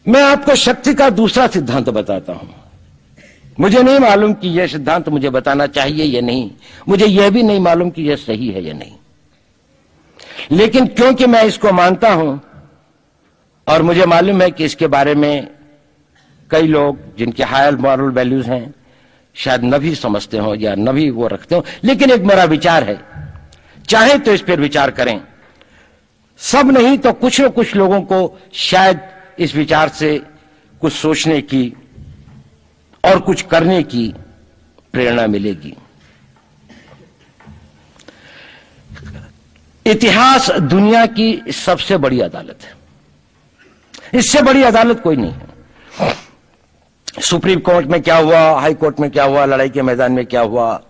मैं आपको शक्ति का दूसरा सिद्धांत बताता हूं। मुझे नहीं मालूम कि यह सिद्धांत मुझे बताना चाहिए या नहीं, मुझे यह भी नहीं मालूम कि यह सही है या नहीं, लेकिन क्योंकि मैं इसको मानता हूं और मुझे मालूम है कि इसके बारे में कई लोग जिनके हायर मॉरल वैल्यूज हैं शायद न भी समझते हो या न भी वो रखते हो, लेकिन एक मेरा विचार है, चाहे तो इस पर विचार करें। सब नहीं तो कुछ न कुछ लोगों को शायद इस विचार से कुछ सोचने की और कुछ करने की प्रेरणा मिलेगी। इतिहास दुनिया की सबसे बड़ी अदालत है, इससे बड़ी अदालत कोई नहीं है। सुप्रीम कोर्ट में क्या हुआ, हाई कोर्ट में क्या हुआ, लड़ाई के मैदान में क्या हुआ,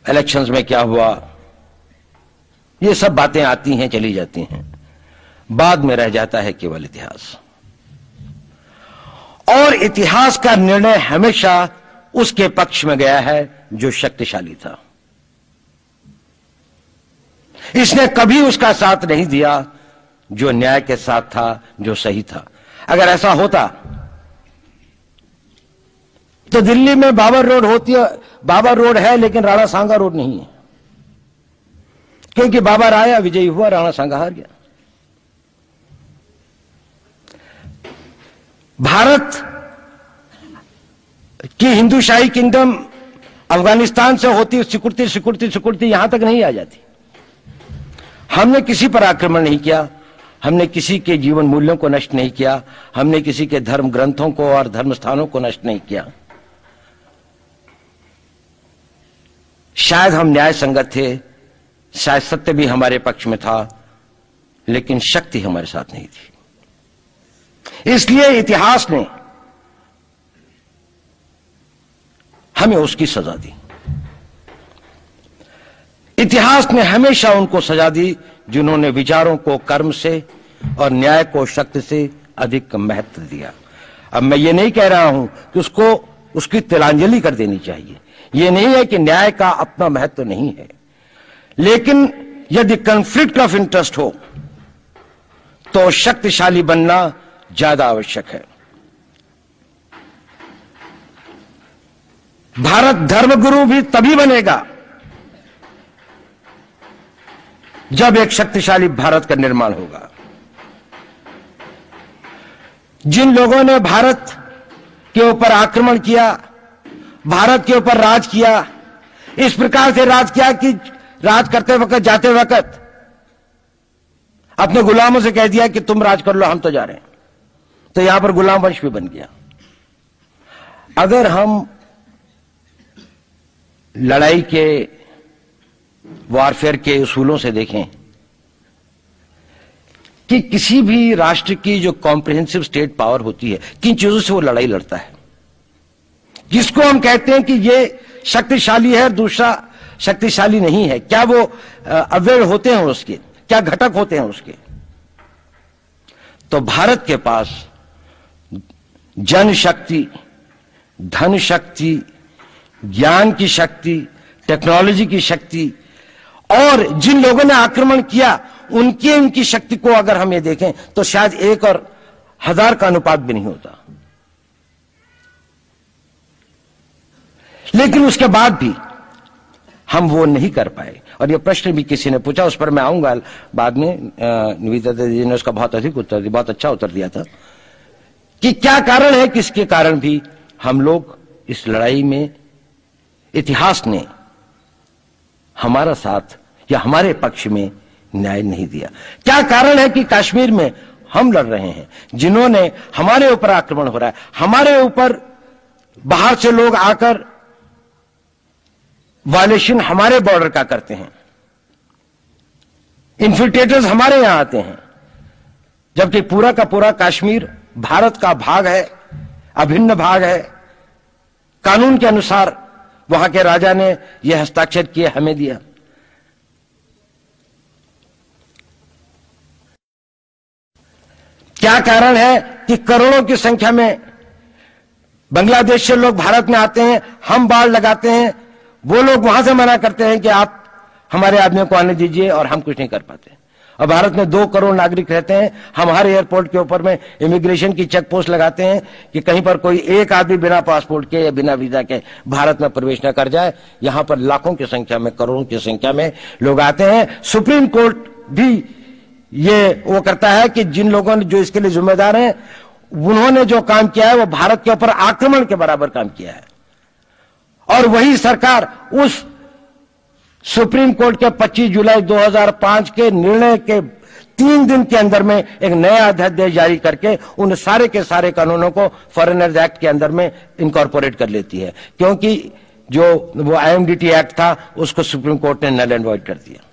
इलेक्शंस में क्या हुआ, ये सब बातें आती हैं चली जाती हैं, बाद में रह जाता है केवल इतिहास। और इतिहास का निर्णय हमेशा उसके पक्ष में गया है जो शक्तिशाली था। इसने कभी उसका साथ नहीं दिया जो न्याय के साथ था, जो सही था। अगर ऐसा होता तो दिल्ली में बाबर रोड होती है, बाबर रोड है लेकिन राणा सांगा रोड नहीं है, क्योंकि बाबर आया, विजयी हुआ, राणा सांगा हार गया। भारत की हिंदूशाही किंगडम अफगानिस्तान से होती सिकुड़ती सिकुड़ती सिकुड़ती यहां तक नहीं आ जाती। हमने किसी पर आक्रमण नहीं किया, हमने किसी के जीवन मूल्यों को नष्ट नहीं किया, हमने किसी के धर्म ग्रंथों को और धर्म स्थानों को नष्ट नहीं किया। शायद हम न्याय संगत थे, शायद सत्य भी हमारे पक्ष में था, लेकिन शक्ति हमारे साथ नहीं थी। इसलिए इतिहास ने हमें उसकी सजा दी। इतिहास ने हमेशा उनको सजा दी जिन्होंने विचारों को कर्म से और न्याय को शक्ति से अधिक महत्व दिया। अब मैं ये नहीं कह रहा हूं कि उसको उसकी तिलांजलि कर देनी चाहिए, ये नहीं है कि न्याय का अपना महत्व नहीं है, लेकिन यदि कॉन्फ्लिक्ट ऑफ इंटरेस्ट हो तो शक्तिशाली बनना ज्यादा आवश्यक है। भारत धर्मगुरु भी तभी बनेगा जब एक शक्तिशाली भारत का निर्माण होगा। जिन लोगों ने भारत के ऊपर आक्रमण किया, भारत के ऊपर राज किया, इस प्रकार से राज किया कि राज करते वक्त, जाते वक्त अपने गुलामों से कह दिया कि तुम राज कर लो, हम तो जा रहे हैं, तो यहां पर गुलाम वंश भी बन गया। अगर हम लड़ाई के वॉरफेयर के उसूलों से देखें कि किसी भी राष्ट्र की जो कॉम्प्रिहेंसिव स्टेट पावर होती है, किन चीजों से वो लड़ाई लड़ता है, जिसको हम कहते हैं कि ये शक्तिशाली है, दूसरा शक्तिशाली नहीं है, क्या वो अवयव होते हैं उसके, क्या घटक होते हैं उसके। तो भारत के पास जनशक्ति, धन शक्ति, ज्ञान की शक्ति, टेक्नोलॉजी की शक्ति, और जिन लोगों ने आक्रमण किया उनकी शक्ति को अगर हम ये देखें तो शायद 1 और 1000 का अनुपात भी नहीं होता। लेकिन उसके बाद भी हम वो नहीं कर पाए। और ये प्रश्न भी किसी ने पूछा, उस पर मैं आऊंगा बाद में। निवेदिता जी ने उसका बहुत अधिक उत्तर दिया, बहुत अच्छा उत्तर दिया था कि क्या कारण है, किसके कारण भी हम लोग इस लड़ाई में इतिहास ने हमारा साथ या हमारे पक्ष में न्याय नहीं दिया। क्या कारण है कि कश्मीर में हम लड़ रहे हैं, जिन्होंने हमारे ऊपर आक्रमण हो रहा है, हमारे ऊपर बाहर से लोग आकर वायलेशन हमारे बॉर्डर का करते हैं, इन्फिल्ट्रेटर्स हमारे यहां आते हैं, जबकि पूरा का पूरा कश्मीर भारत का भाग है, अभिन्न भाग है। कानून के अनुसार वहां के राजा ने यह हस्ताक्षर किए, हमें दिया। क्या कारण है कि करोड़ों की संख्या में बांग्लादेश से लोग भारत में आते हैं, हम बाड़ लगाते हैं, वो लोग वहां से मना करते हैं कि आप हमारे आदमियों को आने दीजिए, और हम कुछ नहीं कर पाते। और भारत में 2 करोड़ नागरिक रहते हैं। हम हर एयरपोर्ट के ऊपर में इमिग्रेशन की चेक पोस्ट लगाते हैं कि कहीं पर कोई एक आदमी बिना पासपोर्ट के या बिना वीजा के भारत में प्रवेश न कर जाए। यहां पर लाखों की संख्या में, करोड़ों की संख्या में लोग आते हैं। सुप्रीम कोर्ट भी ये वो करता है कि जिन लोगों ने जो इसके लिए जिम्मेदार हैं, उन्होंने जो काम किया है वो भारत के ऊपर आक्रमण के बराबर काम किया है। और वही सरकार उस सुप्रीम कोर्ट के 25 जुलाई 2005 के निर्णय के 3 दिन के अंदर में एक नया अध्यादेश जारी करके उन सारे के सारे कानूनों को फॉरेनर्स एक्ट के अंदर में इनकॉर्पोरेट कर लेती है, क्योंकि जो वो आईएमडीटी एक्ट था उसको सुप्रीम कोर्ट ने नल एंड वॉइड कर दिया।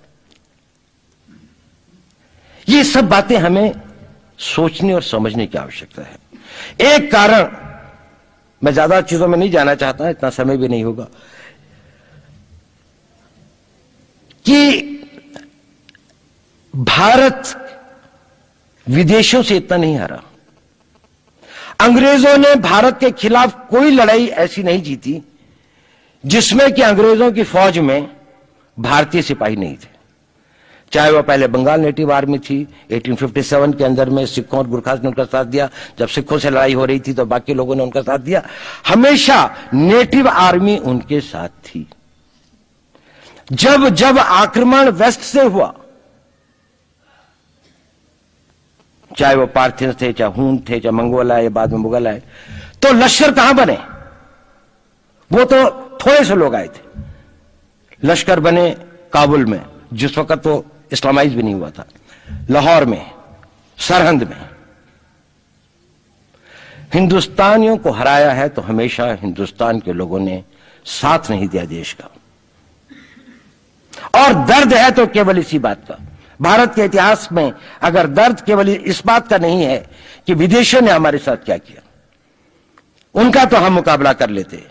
ये सब बातें हमें सोचने और समझने की आवश्यकता है। एक कारण, मैं ज्यादा चीजों में नहीं जाना चाहता, इतना समय भी नहीं होगा, कि भारत विदेशों से इतना नहीं हारा। अंग्रेजों ने भारत के खिलाफ कोई लड़ाई ऐसी नहीं जीती जिसमें कि अंग्रेजों की फौज में भारतीय सिपाही नहीं थे। चाहे वह पहले बंगाल नेटिव आर्मी थी, 1857 के अंदर में सिखों और गुरखास ने उनका साथ दिया। जब सिखों से लड़ाई हो रही थी तो बाकी लोगों ने उनका साथ दिया। हमेशा नेटिव आर्मी उनके साथ थी। जब जब आक्रमण वेस्ट से हुआ, चाहे वो पार्थियन थे, चाहे हून थे, चाहे मंगोल आए, बाद में मुगल आए, तो लश्कर कहां बने? वो तो थोड़े से लोग आए थे। लश्कर बने काबुल में, जिस वक्त तो इस्लामाइज भी नहीं हुआ था, लाहौर में, सरहंद में। हिंदुस्तानियों को हराया है तो हमेशा हिंदुस्तान के लोगों ने साथ नहीं दिया देश का। और दर्द है तो केवल इसी बात का। भारत के इतिहास में अगर दर्द केवल इस बात का नहीं है कि विदेशियों ने हमारे साथ क्या किया, उनका तो हम मुकाबला कर लेते।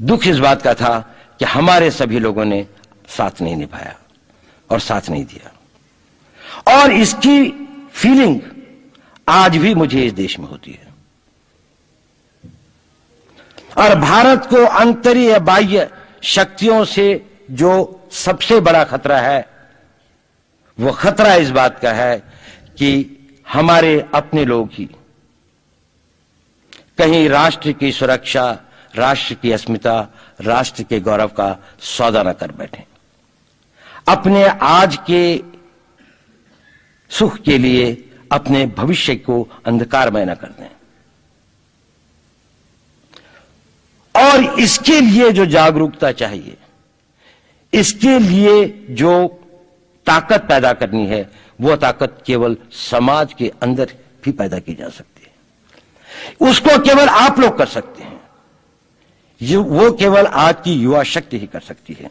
दुख इस बात का था कि हमारे सभी लोगों ने साथ नहीं निभाया और साथ नहीं दिया। और इसकी फीलिंग आज भी मुझे इस देश में होती है। और भारत को आंतरिक बाह्य शक्तियों से जो सबसे बड़ा खतरा है, वो खतरा इस बात का है कि हमारे अपने लोग ही कहीं राष्ट्र की सुरक्षा, राष्ट्र की अस्मिता, राष्ट्र के गौरव का सौदा न कर बैठे, अपने आज के सुख के लिए अपने भविष्य को अंधकारमय न कर दें। और इसके लिए जो जागरूकता चाहिए, इसके लिए जो ताकत पैदा करनी है, वो ताकत केवल समाज के अंदर भी पैदा की जा सकती है। उसको केवल आप लोग कर सकते हैं। वो केवल आज की युवा शक्ति ही कर सकती है।